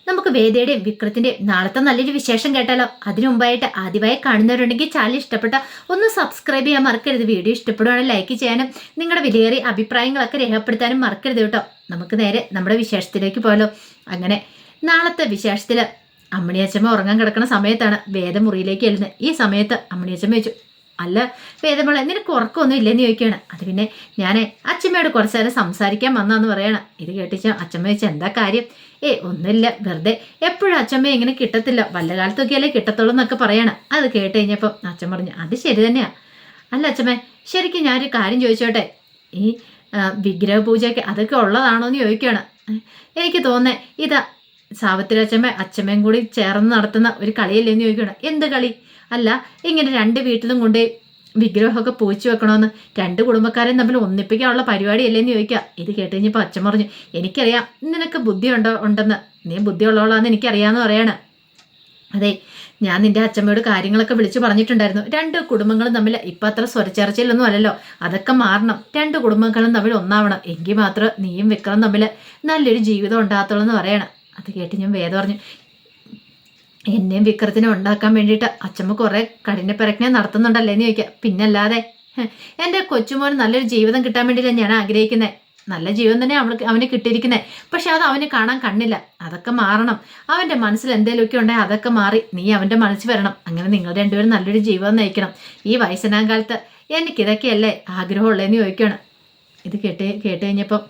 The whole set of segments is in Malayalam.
നമുക്ക് വേദയുടെയും വിക്രത്തിന്റെയും നാളത്തെ നല്ലൊരു വിശേഷം കേട്ടാലോ? അതിനു മുമ്പായിട്ട് ആദ്യമായി കാണുന്നവരുണ്ടെങ്കിൽ ചാനൽ ഇഷ്ടപ്പെട്ട ഒന്ന് സബ്സ്ക്രൈബ് ചെയ്യാൻ മറക്കരുത്. വീഡിയോ ഇഷ്ടപ്പെടുവാണെങ്കിൽ ലൈക്ക് ചെയ്യാനും നിങ്ങളുടെ വിലയേറിയ അഭിപ്രായങ്ങളൊക്കെ രേഖപ്പെടുത്താനും മറക്കരുത് കേട്ടോ. നമുക്ക് നേരെ നമ്മുടെ വിശേഷത്തിലേക്ക് പോയാലോ? അങ്ങനെ നാളത്തെ വിശേഷത്തില് അമ്മണിയച്ചമ്മ ഉറങ്ങാൻ കിടക്കുന്ന സമയത്താണ് വേദ മുറിയിലേക്ക് എഴുതുന്നത്. ഈ സമയത്ത് അമ്മണിയച്ചമ്മ ചോദിച്ചു, അല്ല വേദമോളെ, നിനക്ക് ഉറക്കമൊന്നും ഇല്ലെന്ന് ചോദിക്കുകയാണ്. അത് പിന്നെ ഞാൻ അച്ഛമ്മയോട് കുറച്ചു നേരം സംസാരിക്കാൻ വന്നാന്ന് പറയണം. ഇത് കേട്ടിച്ച അച്ഛമ്മ ചോദിച്ചാൽ എന്താ കാര്യം? ഒന്നുമില്ല, വെറുതെ എപ്പോഴും അച്ഛമ്മ ഇങ്ങനെ കിട്ടത്തില്ല, വല്ല കാലത്തൊക്കെയല്ലേ കിട്ടത്തുള്ളൂ എന്നൊക്കെ പറയണം. അത് കേട്ട് കഴിഞ്ഞപ്പം അച്ഛൻ പറഞ്ഞു, അത് ശരി തന്നെയാ. അല്ല അച്ഛമ്മ, ശരിക്കും ഞാനൊരു കാര്യം ചോദിച്ചോട്ടെ, ഈ വിഗ്രഹ പൂജയൊക്കെ അതൊക്കെ ഉള്ളതാണോ എന്ന് ചോദിക്കുകയാണ്. എനിക്ക് തോന്നേ ഇതാ സാവിത്രി അച്ഛമ്മയും കൂടി ചേർന്ന് നടത്തുന്ന ഒരു കളിയല്ലേ എന്ന് ചോദിക്കണം. എന്ത് കളി? അല്ല, ഇങ്ങനെ രണ്ട് വീട്ടിലും കൊണ്ട് വിഗ്രഹമൊക്കെ പൂച്ചു വെക്കണമെന്ന് രണ്ട് കുടുംബക്കാരെ തമ്മിൽ ഒന്നിപ്പിക്കാനുള്ള പരിപാടിയല്ലേ എന്ന് ചോദിക്കുക. ഇത് കേട്ട് കഴിഞ്ഞപ്പോൾ അച്ഛൻ പറഞ്ഞു, എനിക്കറിയാം നിനക്ക് ബുദ്ധി ഉണ്ടെന്ന്, നീ ബുദ്ധിയുള്ളവളാന്ന് എനിക്കറിയാമെന്ന് പറയാണ്. അതെ, ഞാൻ നിന്റെ അച്ഛമ്മയോട് കാര്യങ്ങളൊക്കെ വിളിച്ചു പറഞ്ഞിട്ടുണ്ടായിരുന്നു. രണ്ട് കുടുംബങ്ങളും തമ്മിൽ ഇപ്പം അത്ര സ്വരച്ചേർച്ചയിലൊന്നും അല്ലല്ലോ, അതൊക്കെ മാറണം. രണ്ട് കുടുംബങ്ങളും തമ്മിൽ ഒന്നാവണം, എങ്കിൽ മാത്രം നീയും വിക്രം തമ്മിൽ നല്ലൊരു ജീവിതം ഉണ്ടാകത്തുള്ളൂ എന്ന് പറയണം. അത് കേട്ട് ഞാൻ വേദ പറഞ്ഞു, എന്നെയും വിക്രത്തിനെ ഉണ്ടാക്കാൻ വേണ്ടിയിട്ട് അച്ഛമ്മ കുറെ കഠിന പ്രയത്നം നടത്തുന്നുണ്ടല്ലേ എന്ന് ചോദിക്കുക. പിന്നല്ലാതെ എൻ്റെ കൊച്ചുമോന് നല്ലൊരു ജീവിതം കിട്ടാൻ വേണ്ടിയില്ല ഞാൻ ആഗ്രഹിക്കുന്നത്. നല്ല ജീവിതം തന്നെ അവന് കിട്ടിയിരിക്കുന്നത്. പക്ഷെ അത് അവന് കാണാൻ കണ്ണില്ല. അതൊക്കെ മാറണം. അവൻ്റെ മനസ്സിൽ എന്തെങ്കിലുമൊക്കെ ഉണ്ടെങ്കിൽ അതൊക്കെ മാറി നീ അവൻ്റെ മനസ്സിൽ വരണം. അങ്ങനെ നിങ്ങൾ രണ്ടുപേരും നല്ലൊരു ജീവിതം നയിക്കണം. ഈ വയസ്സനാം കാലത്ത് എനിക്കിതൊക്കെയല്ലേ ആഗ്രഹമുള്ളതെന്ന് ചോദിക്കുകയാണ്. ഇത് കേട്ട് കഴിഞ്ഞപ്പം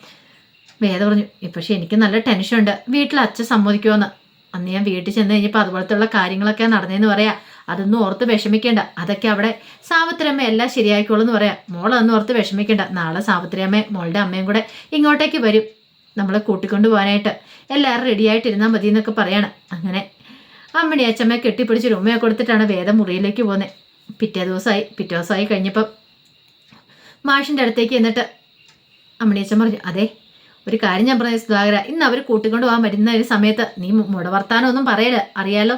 വേദ പറഞ്ഞു, പക്ഷെ എനിക്ക് നല്ല ടെൻഷനുണ്ട്, വീട്ടിൽ അച്ഛൻ സമ്മതിക്കുമോന്ന്. അന്ന് ഞാൻ വീട്ടിൽ ചെന്ന് കഴിഞ്ഞപ്പോൾ അതുപോലത്തുള്ള കാര്യങ്ങളൊക്കെ നടന്നതെന്ന് പറയാം. അതൊന്നും ഓർത്ത് വിഷമിക്കേണ്ട, അതൊക്കെ അവിടെ സാവിത്രിയമ്മ എല്ലാം ശരിയായിക്കോളൂ എന്ന് പറയാം. മോളൊന്നും ഓർത്ത് വിഷമിക്കേണ്ട. നാളെ സാവിത്രിയമ്മയും മോളുടെ അമ്മയും കൂടെ ഇങ്ങോട്ടേക്ക് വരും നമ്മളെ കൂട്ടിക്കൊണ്ട് പോകാനായിട്ട്. എല്ലാവരും റെഡിയായിട്ടിരുന്നാൽ മതി എന്നൊക്കെ പറയണം. അങ്ങനെ അമ്മണി അച്ഛമ്മയെ കെട്ടിപ്പിടിച്ച് ഉമ്മയെ കൊടുത്തിട്ടാണ് വേദം മുറിയിലേക്ക് പോകുന്നത്. പിറ്റേ ദിവസമായി കഴിഞ്ഞപ്പം മാഷിൻ്റെ അടുത്തേക്ക് എന്നിട്ട് അമ്മണിയച്ഛൻ പറഞ്ഞു, അതെ ഒരു കാര്യം ഞാൻ പറഞ്ഞ സുധാകര, ഇന്ന് അവർ കൂട്ടിക്കൊണ്ട് പോകാൻ വരുന്ന ഒരു സമയത്ത് നീ മുടവർത്താനം ഒന്നും പറയല്, അറിയാലോ.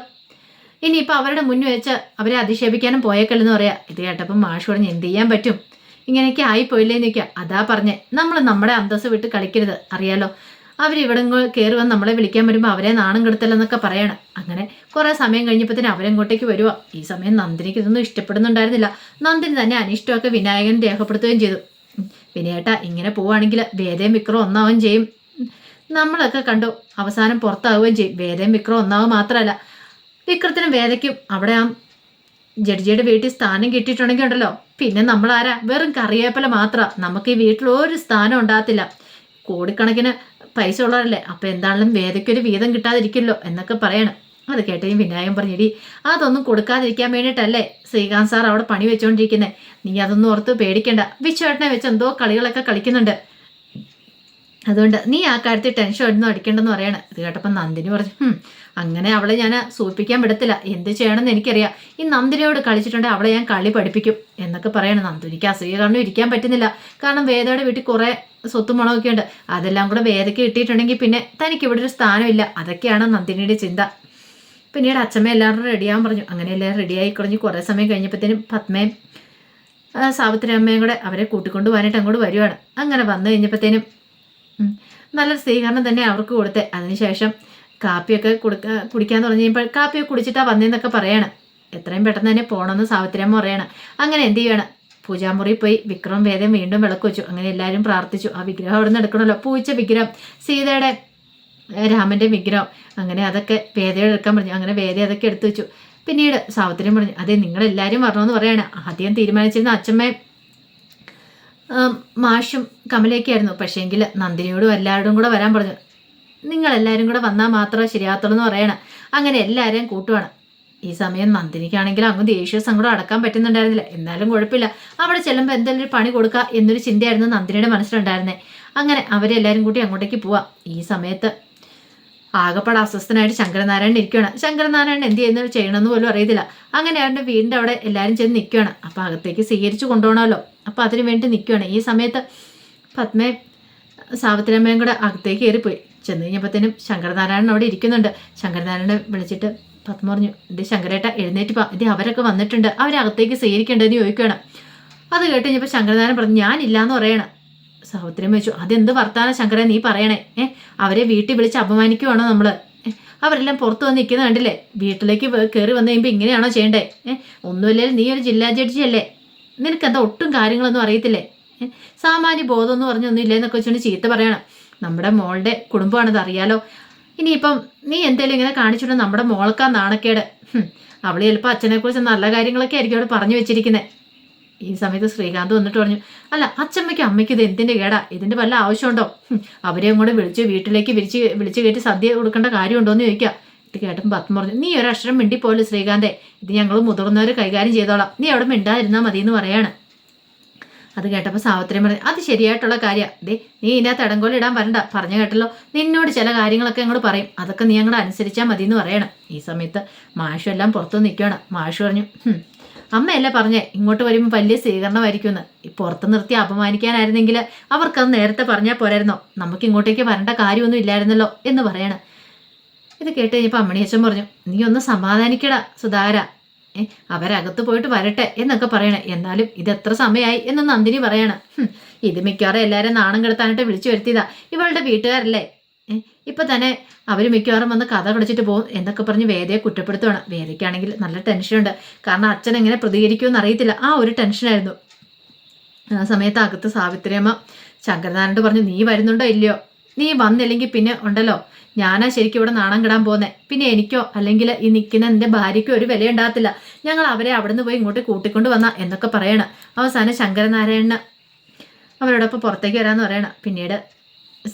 ഇനിയിപ്പോൾ അവരുടെ മുന്നിൽ വെച്ച് അവരെ അധിക്ഷേപിക്കാനും പോയേക്കല്ലെന്ന് പറയാം. ഇത് കേട്ടപ്പം മാഷ് പറഞ്ഞ്, എന്ത് ചെയ്യാൻ പറ്റും, ഇങ്ങനെയൊക്കെ ആയിപ്പോയില്ലേന്ന് ചോദിക്കുക. അതാ പറഞ്ഞേ, നമ്മൾ നമ്മുടെ അന്തസ്സ് വിട്ട് കളിക്കരുത്, അറിയാലോ. അവരിവിടെ കയറി വന്ന് നമ്മളെ വിളിക്കാൻ വരുമ്പോൾ അവരെ നാണം കെടുത്തല്ലെന്നൊക്കെ പറയണം. അങ്ങനെ കുറേ സമയം കഴിഞ്ഞപ്പോഴത്തേന് അവരെങ്ങോട്ടേക്ക് വരുക. ഈ സമയം നന്ദിനിക്ക് ഇതൊന്നും ഇഷ്ടപ്പെടുന്നുണ്ടായിരുന്നില്ല. നന്ദിനി തന്നെ അനിഷ്ടമൊക്കെ വിനായകൻ രേഖപ്പെടുത്തുകയും ചെയ്തു. വിനയേട്ടാ, ഇങ്ങനെ പോവുകയാണെങ്കിൽ വേദയും വിക്രം ഒന്നാവുകയും ചെയ്യും. നമ്മളൊക്കെ കണ്ടു അവസാനം പുറത്താവുകയും ചെയ്യും. വേദയും വിക്രം ഒന്നാവുക മാത്രമല്ല, വിക്രത്തിനും വേദയ്ക്കും അവിടെ ആ ജഡ്ജിയുടെ വീട്ടിൽ സ്ഥാനം കിട്ടിയിട്ടുണ്ടെങ്കിൽ ഉണ്ടല്ലോ, പിന്നെ നമ്മളാരാ, വെറും കറിവേപ്പില മാത്രമാണ്. നമുക്ക് ഈ വീട്ടിൽ ഒരു സ്ഥാനം ഉണ്ടാകത്തില്ല. കോടിക്കണക്കിന് പൈസ ഉള്ളവരല്ലേ, അപ്പം എന്താണെങ്കിലും വേദയ്ക്കൊരു വീതം കിട്ടാതിരിക്കുമല്ലോ എന്നൊക്കെ പറയണം. അത് കേട്ടേ വിനായകൻ പറഞ്ഞിടി, അതൊന്നും കൊടുക്കാതിരിക്കാൻ വേണ്ടിയിട്ടല്ലേ ശ്രീകാന്ത് സാർ അവിടെ പണി വെച്ചുകൊണ്ടിരിക്കുന്നത്. നീ അതൊന്നും ഓർത്ത് പേടിക്കണ്ട. വിശ്വേട്ടനെ വെച്ച് എന്തോ കളികളൊക്കെ കളിക്കുന്നുണ്ട്, അതുകൊണ്ട് നീ ആ കാര്യത്തിൽ ടെൻഷൻ ഒന്നും അടിക്കേണ്ടെന്ന് പറയണം. ഇത് കേട്ടപ്പോൾ നന്ദിനി പറഞ്ഞു, അങ്ങനെ അവളെ ഞാൻ സൂചിപ്പിക്കാൻ വിടത്തില്ല, എന്ത് ചെയ്യണമെന്ന് എനിക്കറിയാം. ഈ നന്ദിനിയോട് കളിച്ചിട്ടുണ്ടെങ്കിൽ അവളെ ഞാൻ കളി പഠിപ്പിക്കും എന്നൊക്കെ പറയണം. നന്ദിനിക്ക് അസൂയ കാരണം ഇരിക്കാൻ പറ്റുന്നില്ല. കാരണം വേദയുടെ വീട്ടിൽ കുറേ സ്വത്തും മണമൊക്കെ ഉണ്ട്. അതെല്ലാം കൂടെ വേദയ്ക്ക് കിട്ടിയിട്ടുണ്ടെങ്കിൽ പിന്നെ തനിക്ക് ഇവിടെ ഒരു സ്ഥാനമില്ല. അതൊക്കെയാണ് നന്ദിനിയുടെ ചിന്ത. പിന്നീട് അച്ഛമ്മ എല്ലാവരും റെഡിയാകാൻ പറഞ്ഞു. അങ്ങനെ എല്ലാവരും റെഡിയായി കഴിഞ്ഞ് കുറേ സമയം കഴിഞ്ഞപ്പോഴത്തേനും പത്മയും സാവിത്രി അമ്മയും കൂടെ അവരെ കൂട്ടിക്കൊണ്ട് പോകാനായിട്ട് അങ്ങോട്ട് വരുവാണ്. അങ്ങനെ വന്നു കഴിഞ്ഞപ്പോഴത്തേനും നല്ലൊരു സ്വീകരണം തന്നെ അവർക്ക് കൊടുത്തേ. അതിനുശേഷം കാപ്പിയൊക്കെ കുടിക്കാൻ തുടങ്ങിയപ്പോൾ കാപ്പിയൊക്കെ കുടിച്ചിട്ടാ വന്നതെന്നൊക്കെ പറയാണ്. എത്രയും പെട്ടെന്ന് തന്നെ പോകണമെന്ന് സാവിത്രി അമ്മ പറയാണ്. അങ്ങനെ എന്ത് ചെയ്യണം, പൂജാമുറി പോയി വിക്രം വേദം വീണ്ടും വിളക്ക് വെച്ചു. അങ്ങനെ എല്ലാവരും പ്രാർത്ഥിച്ചു. ആ വിഗ്രഹം അവിടെ നിന്ന് എടുക്കണമല്ലോ, പൂച്ച വിഗ്രഹം, സീതയുടെ രാമൻ്റെ വിഗ്രഹം. അങ്ങനെ അതൊക്കെ വേദയോട് എടുക്കാൻ പറഞ്ഞു. അങ്ങനെ വേദ അതൊക്കെ എടുത്തു വെച്ചു. പിന്നീട് സാവിത്രിയും പറഞ്ഞു, അതെ നിങ്ങളെല്ലാവരും വരണമെന്ന് പറയാണ്. ആദ്യം തീരുമാനിച്ചിരുന്ന അച്ഛമ്മയും മാഷും കമലയൊക്കെയായിരുന്നു. പക്ഷേങ്കിൽ നന്ദിനിയോടും എല്ലാവരോടും കൂടെ വരാൻ പറഞ്ഞു. നിങ്ങളെല്ലാവരും കൂടെ വന്നാൽ മാത്രമേ ശരിയാകത്തുള്ളൂ എന്ന് പറയണം. അങ്ങനെ എല്ലാവരെയും കൂട്ടുവാണ്. ഈ സമയം നന്ദിനിക്കാണെങ്കിൽ അങ്ങ് ദേഷ്യ സങ്കടം അടക്കാൻ പറ്റുന്നുണ്ടായിരുന്നില്ല. എന്നാലും കുഴപ്പമില്ല, അവിടെ ചെല്ലുമ്പോൾ എന്തെങ്കിലും ഒരു പണി കൊടുക്കുക എന്നൊരു ചിന്തയായിരുന്നു നന്ദിനിയുടെ മനസ്സിലുണ്ടായിരുന്നേ. അങ്ങനെ അവരെല്ലാവരും കൂട്ടി അങ്ങോട്ടേക്ക് പോവാം. ഈ സമയത്ത് ആകെപ്പാടെ അസ്വസ്ഥനായിട്ട് ശങ്കരനാരായണൻ ഇരിക്കുകയാണ്. ശങ്കരനാരായണൻ എന്ത് ചെയ്യുന്നത് ചെയ്യണമെന്ന് പോലും അറിയത്തില്ല. അങ്ങനെ അവരുടെ വീടിൻ്റെ അവിടെ എല്ലാവരും ചെന്ന് നിൽക്കുകയാണ്. അപ്പോൾ അകത്തേക്ക് സ്വീകരിച്ച് കൊണ്ടുപോകണമല്ലോ, അപ്പോൾ അതിന് വേണ്ടി നിൽക്കുകയാണ്. ഈ സമയത്ത് പത്മയും സാവിത്രിയമ്മയും കൂടെ അകത്തേക്ക് കയറിപ്പോയി. ചെന്ന് കഴിഞ്ഞപ്പോഴത്തേനും ശങ്കരനാരായണൻ അവിടെ ഇരിക്കുന്നുണ്ട്. ശങ്കരനാരായണനെ വിളിച്ചിട്ട് പത്മ പറഞ്ഞു, ഇത് ശങ്കരേട്ട എഴുന്നേറ്റ് പാ, ഇത് അവരൊക്കെ വന്നിട്ടുണ്ട്, അവരകത്തേക്ക് സ്വീകരിക്കേണ്ടതെന്ന് ചോദിക്കുകയാണ്. അത് കേട്ട് കഴിഞ്ഞപ്പോൾ ശങ്കരനാരായണൻ പറഞ്ഞു, ഞാനില്ലാന്ന് പറയണം. സാവിത്രിയമ്മ ചോദിച്ചു, അതെന്ത് വർത്താനം ശങ്കരൻ നീ പറയണേ? അവരെ വീട്ടിൽ വിളിച്ച് അപമാനിക്കുവാണോ നമ്മൾ? അവരെല്ലാം പുറത്ത് വന്ന് നിൽക്കുന്ന കണ്ടില്ലേ? വീട്ടിലേക്ക് കയറി വന്നു കഴിയുമ്പോൾ ഇങ്ങനെയാണോ ചെയ്യണ്ടേ? ഒന്നുമില്ലെങ്കിൽ നീ ഒരു ജില്ലാ ജഡ്ജിയല്ലേ, നിനക്കെന്താ ഒട്ടും കാര്യങ്ങളൊന്നും അറിയത്തില്ലേ? സാമാന്യ ബോധമൊന്നും പറഞ്ഞൊന്നും ഇല്ലേന്നൊക്കെ വെച്ചുകൊണ്ട് ചീത്ത പറയണം. നമ്മുടെ മോളുടെ കുടുംബമാണത്, അറിയാലോ. ഇനിയിപ്പം നീ എന്തെങ്കിലും ഇങ്ങനെ കാണിച്ചിട്ട് നമ്മുടെ മോൾക്കാ നാണക്കേട്. അവൾ ചിലപ്പോൾ അച്ഛനെക്കുറിച്ച് നല്ല കാര്യങ്ങളൊക്കെ ആയിരിക്കും അവിടെ പറഞ്ഞു വെച്ചിരിക്കുന്നത്. ഈ സമയത്ത് ശ്രീകാന്ത് വന്നിട്ട് പറഞ്ഞു, അല്ല അച്ഛമ്മയ്ക്കും അമ്മയ്ക്കും ഇത് എന്തിൻ്റെ കേടാ? ഇതിൻ്റെ വല്ല ആവശ്യമുണ്ടോ? അവരെയും കൂടെ വീട്ടിലേക്ക് വിളിച്ച് കയറ്റി സദ്യ കൊടുക്കേണ്ട കാര്യമുണ്ടോ എന്ന് ചോദിക്കുക. ഇത് കേട്ടപ്പോൾ പത്മ പറഞ്ഞു, നീ ഒരക്ഷരം മിണ്ടിപ്പോലും ശ്രീകാന്തേ, ഇത് ഞങ്ങൾ മുതിർന്നവർ കൈകാര്യം ചെയ്തോളാം, നീ അവിടെ മിണ്ടാതിരുന്നാൽ മതി എന്ന് പറയാണ്. അത് കേട്ടപ്പോൾ സാവിത്രി പറഞ്ഞു, അത് ശരിയായിട്ടുള്ള കാര്യമാണ്. നീ ഇതിനകത്ത് ഇടങ്കോലിടാൻ വരണ്ട, പറഞ്ഞു കേട്ടല്ലോ. നിന്നോട് ചില കാര്യങ്ങളൊക്കെ അങ്ങോട്ട് പറയും, അതൊക്കെ നീ അങ്ങോട്ട് അനുസരിച്ചാൽ മതി എന്ന് പറയണം. ഈ സമയത്ത് മാഷും എല്ലാം പുറത്തു നിൽക്കുകയാണ്. മാഷു പറഞ്ഞു, അമ്മയല്ലേ പറഞ്ഞേ ഇങ്ങോട്ട് വരുമ്പോൾ വലിയ സ്വീകരണമായിരിക്കുമെന്ന്. പുറത്ത് നിർത്തി അപമാനിക്കാനായിരുന്നെങ്കിൽ അവർക്കത് നേരത്തെ പറഞ്ഞാൽ പോരായിരുന്നോ? നമുക്ക് ഇങ്ങോട്ടേക്ക് വരേണ്ട കാര്യമൊന്നും ഇല്ലായിരുന്നല്ലോ എന്ന് പറയണം. ഇത് കേട്ട് കഴിഞ്ഞപ്പോൾ അമ്മണിയച്ഛൻ പറഞ്ഞു, നീ ഒന്ന് സമാധാനിക്കടാ സുധാകര, അവരകത്ത് പോയിട്ട് വരട്ടെ എന്നൊക്കെ പറയണേ. എന്നാലും ഇത് എത്ര സമയമായി എന്ന് നന്ദിനി പറയണം. ഇത് മിക്കവാറും എല്ലാവരും നാണം കെടുത്താനായിട്ട് വിളിച്ചു വരുത്തിയതാ, ഇവളുടെ വീട്ടുകാരല്ലേ. ഇപ്പൊ തന്നെ അവർ മിക്കവാറും വന്ന് കഥ കടിച്ചിട്ട് പോകും എന്നൊക്കെ പറഞ്ഞ് വേദയെ കുറ്റപ്പെടുത്തുവാണ്. വേദയ്ക്കാണെങ്കിൽ നല്ല ടെൻഷനുണ്ട്, കാരണം അച്ഛൻ എങ്ങനെ പ്രതികരിക്കുമെന്ന് അറിയത്തില്ല. ആ ഒരു ടെൻഷനായിരുന്നു. ആ സമയത്ത് അകത്ത് സാവിത്രിയമ്മ ശങ്കരനാരായണോട് പറഞ്ഞു, നീ വരുന്നുണ്ടോ ഇല്ലയോ? നീ വന്നില്ലെങ്കിൽ പിന്നെ ഉണ്ടല്ലോ ഞാനാ ശരിക്കും ഇവിടെ നാണം കിടാൻ പോകുന്നത്. പിന്നെ എനിക്കോ അല്ലെങ്കിൽ ഈ നിൽക്കുന്ന എൻ്റെ ഭാര്യയ്ക്കോ ഒരു വില ഉണ്ടാകത്തില്ല. ഞങ്ങൾ അവരെ അവിടെ നിന്ന് പോയി ഇങ്ങോട്ട് കൂട്ടിക്കൊണ്ട് വന്ന എന്നൊക്കെ പറയണം. അവസാനം ശങ്കരനാരായണന് അവരോടൊപ്പം പുറത്തേക്ക് വരാമെന്ന് പറയണം. പിന്നീട്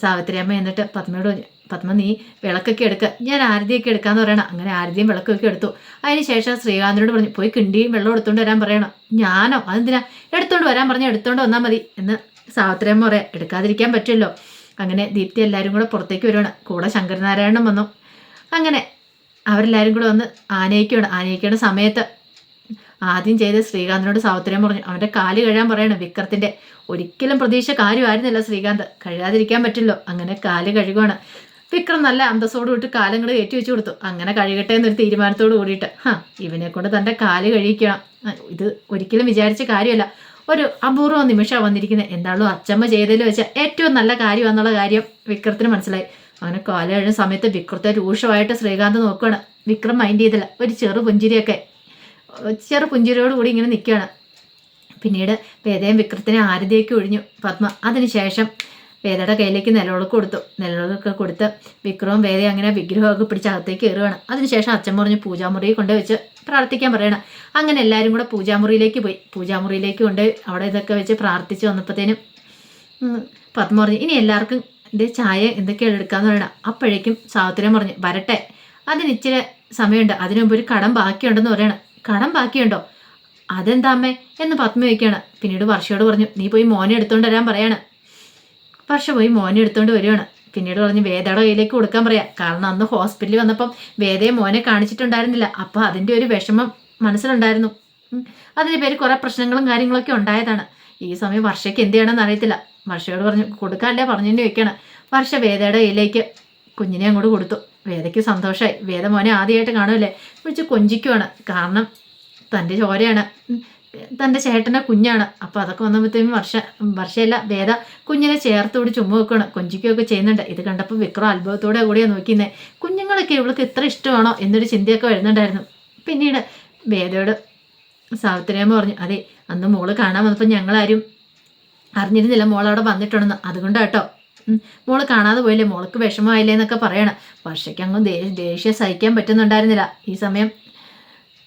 സാവിത്രി അമ്മ എന്നിട്ട് പത്മയോട് പറഞ്ഞു, പത്മ നീ വിളക്കൊക്കെ എടുക്കുക, ഞാൻ ആരതിയൊക്കെ എടുക്കാമെന്ന് പറയണം. അങ്ങനെ ആരതിയും വിളക്കൊക്കെ എടുത്തു. അതിന് ശേഷം ശ്രീകാന്തിനോട് പറഞ്ഞു, പോയി കിണ്ടിയും വെള്ളം എടുത്തുകൊണ്ട് വരാൻ പറയണം. ഞാനോ? അതെന്തിനാ? എടുത്തുകൊണ്ട് വരാൻ പറഞ്ഞാൽ എടുത്തുകൊണ്ട് വന്നാൽ മതി എന്ന് സാവിത്രി അമ്മ പറയാം. എടുക്കാതിരിക്കാൻ പറ്റുമല്ലോ. അങ്ങനെ ദീപ്തി എല്ലാവരും കൂടെ പുറത്തേക്ക് വരുവാണ്. കൂടെ ശങ്കരനാരായണൻ വന്നു. അങ്ങനെ അവരെല്ലാവരും കൂടെ വന്ന് ആനയിക്കേണ്ട സമയത്ത് ആദ്യം ചെയ്ത് ശ്രീകാന്തിനോട് സാവിത്രിയും പറഞ്ഞു, അവൻ്റെ കാല് കഴുകാൻ പറയണം വിക്രത്തിൻ്റെ. ഒരിക്കലും പ്രതീക്ഷ കാര്യമായിരുന്നില്ല ശ്രീകാന്ത്, കഴുകാതിരിക്കാൻ പറ്റില്ലോ. അങ്ങനെ കാല് കഴുകുവാണ്. വിക്രം നല്ല അന്തസ്സോട് വിട്ട് കാലങ്ങൾ കയറ്റി വെച്ച് കൊടുത്തു. അങ്ങനെ കഴുകട്ടെ എന്നൊരു തീരുമാനത്തോട് കൂടിയിട്ട് ഇവനെ കൊണ്ട് തൻ്റെ കാല് കഴുകിക്കണം. ഇത് ഒരിക്കലും വിചാരിച്ച കാര്യമല്ല. ഒരു അപൂർവ നിമിഷമാണ് വന്നിരിക്കുന്നത്. എന്താണല്ലോ അച്ചമ്മ ചെയ്തതിൽ വെച്ചാൽ ഏറ്റവും നല്ല കാര്യമെന്നുള്ള കാര്യം വിക്രത്തിന് മനസ്സിലായി. അങ്ങനെ കാല് കഴിയുന്ന സമയത്ത് വിക്രത്തെ രൂക്ഷമായിട്ട് ശ്രീകാന്ത് നോക്കുകയാണ്. വിക്രം മൈൻഡ് ചെയ്തില്ല. ഒരു ചെറു പുഞ്ചിരിയോടുകൂടി ഇങ്ങനെ നിൽക്കുകയാണ്. പിന്നീട് വേദയും വിക്രത്തിനെ ആരതിയൊക്കെ ഒഴിഞ്ഞു പത്മ. അതിനുശേഷം വേദയുടെ കയ്യിലേക്ക് നിലവിളക്കൊക്കെ കൊടുത്ത് വിക്രവും വേദയും അങ്ങനെ വിഗ്രഹമൊക്കെ പിടിച്ച് അകത്തേക്ക് കയറുകയാണ്. അതിനുശേഷം അച്ഛൻ പറഞ്ഞു പൂജാമുറിയിൽ കൊണ്ടുവച്ച് പ്രാർത്ഥിക്കാൻ പറയണം. അങ്ങനെ എല്ലാവരും കൂടെ പൂജാമുറിയിലേക്ക് പോയി. പൂജാമുറിയിലേക്ക് കൊണ്ട് അവിടെ ഇതൊക്കെ വെച്ച് പ്രാർത്ഥിച്ച് വന്നപ്പോഴത്തേനും പത്മ പറഞ്ഞു, ഇനി എല്ലാവർക്കും എൻ്റെ ചായ എന്തൊക്കെയാണ് എടുക്കാമെന്ന് പറയണം. അപ്പോഴേക്കും സാവിത്രി പറഞ്ഞു, വരട്ടെ, അതിന് ഇച്ചിരി സമയമുണ്ട്, അതിനു മുമ്പ് ഒരു കടം ബാക്കിയുണ്ടെന്ന് പറയണം. കടം ബാക്കിയുണ്ടോ? അതെന്താ അമ്മേ എന്ന് പത്മ ചോദിക്കുകയാണ്. പിന്നീട് വർഷയോട് പറഞ്ഞു, നീ പോയി മോനെ എടുത്തുകൊണ്ട് വരാൻ പറയാണ്. വർഷ പോയി മോനെ എടുത്തുകൊണ്ട് വരികയാണ്. പിന്നീട് പറഞ്ഞു വേദയുടെ കയ്യിലേക്ക് കൊടുക്കാൻ പറയാം. കാരണം അന്ന് ഹോസ്പിറ്റലിൽ വന്നപ്പം വേദയെ മോനെ കാണിച്ചിട്ടുണ്ടായിരുന്നില്ല. അപ്പോൾ അതിൻ്റെ ഒരു വിഷമം മനസ്സിലുണ്ടായിരുന്നു. അതിന് പേര് കുറേ പ്രശ്നങ്ങളും കാര്യങ്ങളൊക്കെ ഉണ്ടായതാണ്. ഈ സമയം വർഷയ്ക്ക് എന്ത് ചെയ്യണമെന്ന് അറിയത്തില്ല. വർഷയോട് പറഞ്ഞു കൊടുക്കാനല്ലേ പറഞ്ഞിട്ട് ചോദിക്കുകയാണ്. വർഷ വേദയുടെ കയ്യിലേക്ക് കുഞ്ഞിനെ അങ്ങോട്ട് കൊടുത്തു. വേദയ്ക്ക് സന്തോഷമായി. വേദ മോനെ ആദ്യമായിട്ട് കാണുമല്ലേ, വിളിച്ച് കൊഞ്ചിക്കുവാണ്. കാരണം തൻ്റെ ചോരയാണ്, തൻ്റെ ചേട്ടൻ്റെ കുഞ്ഞാണ്. അപ്പോൾ അതൊക്കെ വന്നപ്പോഴത്തേക്കും വർഷയല്ല വേദ കുഞ്ഞിനെ ചേർത്തോട് ചുമ്മാ വെക്കുകയാണ്, കൊഞ്ചിക്കുകയൊക്കെ ചെയ്യുന്നുണ്ട്. ഇത് കണ്ടപ്പോൾ വിക്രം അത്ഭുതത്തോടെ കൂടിയാണ് നോക്കിയിരുന്നത്. കുഞ്ഞുങ്ങളൊക്കെ ഇവൾക്ക് ഇത്ര ഇഷ്ടമാണോ എന്നൊരു ചിന്തയൊക്കെ വരുന്നുണ്ടായിരുന്നു. പിന്നീട് വേദയോട് സാവിത്രിയമ്മ പറഞ്ഞു, അതെ അന്ന് മോള് കാണാൻ വന്നപ്പോൾ ഞങ്ങളാരും അറിഞ്ഞിരുന്നില്ല മോളവിടെ വന്നിട്ടുണ്ടെന്ന്, അതുകൊണ്ടാട്ടോ മോള് കാണാതെ പോയില്ലേ, മോൾക്ക് വിഷമമായില്ലേ എന്നൊക്കെ പറയണം. വർഷയ്ക്ക് അങ്ങ് ദേഷ്യം സഹിക്കാൻ പറ്റുന്നുണ്ടായിരുന്നില്ല. ഈ സമയം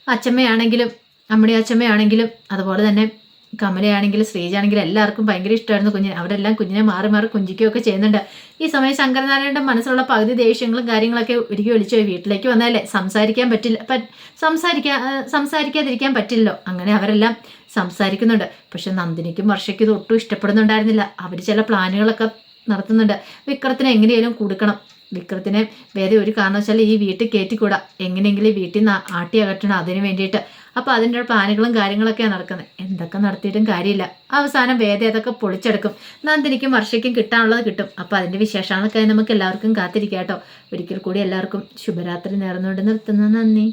അച്ചമ്മയാണെങ്കിലും അമ്മടി അച്ചമ്മയാണെങ്കിലും അതുപോലെ തന്നെ കമലയാണെങ്കിലും ശ്രീജാണെങ്കിലും എല്ലാവർക്കും ഭയങ്കര ഇഷ്ടമായിരുന്നു കുഞ്ഞിനെ. അവരെല്ലാം കുഞ്ഞിനെ മാറി മാറി കുഞ്ചിക്കുകയൊക്കെ ചെയ്യുന്നുണ്ട്. ഈ സമയം ശങ്കരനാരായണൻ്റെ മനസ്സിലുള്ള പകുതി ദേഷ്യങ്ങളും കാര്യങ്ങളൊക്കെ ഒരുക്കി വിളിച്ചു പോയി. വീട്ടിലേക്ക് വന്നാലേ സംസാരിക്കാതിരിക്കാൻ പറ്റില്ലല്ലോ. അങ്ങനെ അവരെല്ലാം സംസാരിക്കുന്നുണ്ട്. പക്ഷെ നന്ദിനിക്കും വർഷയ്ക്കും ഇത് ഒട്ടും ഇഷ്ടപ്പെടുന്നുണ്ടായിരുന്നില്ല. അവർ ചില പ്ലാനുകളൊക്കെ നടത്തുന്നുണ്ട്. വിക്രത്തിനെ എങ്ങനെയാലും കൊടുക്കണം, വിക്രത്തിനെ വേറെ ഒരു കാരണവശാലും ഈ വീട്ടിൽ കയറ്റിക്കൂടാ, എങ്ങനെയെങ്കിലും വീട്ടിൽ നിന്ന് ആട്ടി അകറ്റണം അതിന് വേണ്ടിയിട്ട്. അപ്പോൾ അതിൻ്റെ പ്ലാനുകളും കാര്യങ്ങളൊക്കെയാണ് നടക്കുന്നത്. എന്തൊക്കെ നടത്തിയിട്ടും കാര്യമില്ല. അവസാനം വേദ അതൊക്കെ പൊളിച്ചെടുക്കും. നന്ദിനിക്കും വർഷയ്ക്കും കിട്ടാനുള്ളത് കിട്ടും. അപ്പോൾ അതിൻ്റെ വിശേഷങ്ങളൊക്കെ നമുക്ക് എല്ലാവർക്കും കാത്തിരിക്കാം കേട്ടോ. ഒരിക്കൽ കൂടി എല്ലാവർക്കും ശുഭരാത്രി നേർന്നുകൊണ്ട് നിർത്തുന്നു. നന്ദി.